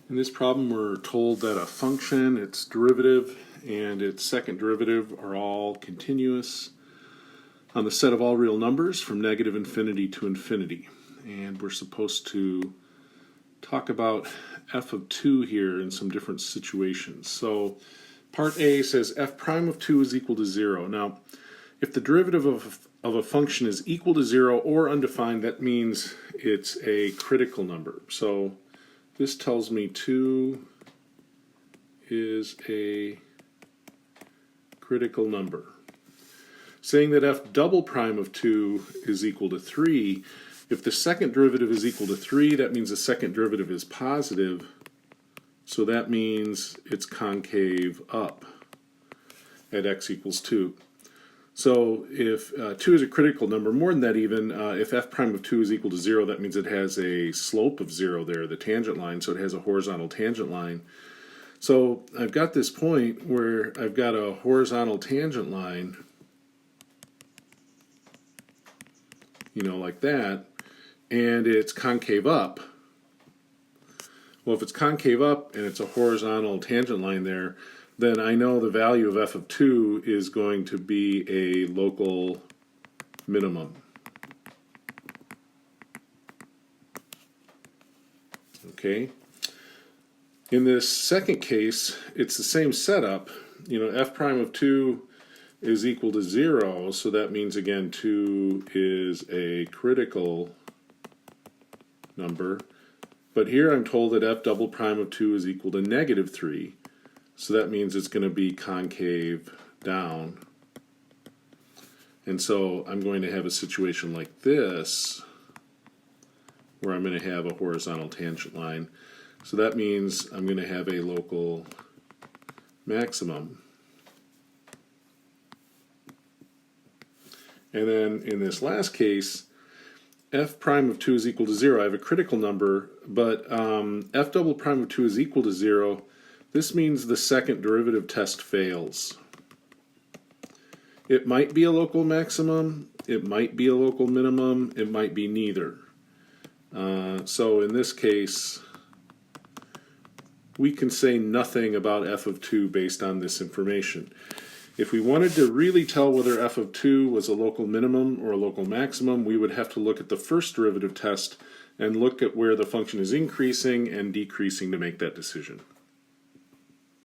In this problem, we're told that a function, its derivative, and its second derivative are all continuous on the set of all real numbers from negative infinity to infinity. And we're supposed to talk about f of 2 here in some different situations. So part A says f prime of 2 is equal to 0. Now, if the derivative of a function is equal to 0 or undefined, that means it's a critical number. So this tells me 2 is a critical number. Saying that f double prime of 2 is equal to 3, if the second derivative is equal to 3, that means the second derivative is positive, so that means it's concave up at x equals 2. So if 2 is a critical number, more than that even, if f prime of 2 is equal to 0, that means it has a slope of 0 there, the tangent line, so it has a horizontal tangent line. So I've got this point where I've got a horizontal tangent line, like that, and it's concave up. Well, if it's concave up and it's a horizontal tangent line there, then I know the value of f of 2 is going to be a local minimum. Okay. In this second case, it's the same setup. F prime of 2 is equal to 0, so that means, again, 2 is a critical number. But here I'm told that f double prime of 2 is equal to negative 3. So that means it's going to be concave down. And so I'm going to have a situation like this, where I'm going to have a horizontal tangent line. So that means I'm going to have a local maximum. And then in this last case, f prime of 2 is equal to 0. I have a critical number, but f double prime of 2 is equal to 0. This means the second derivative test fails. It might be a local maximum, it might be a local minimum, it might be neither. So in this case, we can say nothing about f of 2 based on this information. If we wanted to really tell whether f of 2 was a local minimum or a local maximum, we would have to look at the first derivative test and look at where the function is increasing and decreasing to make that decision.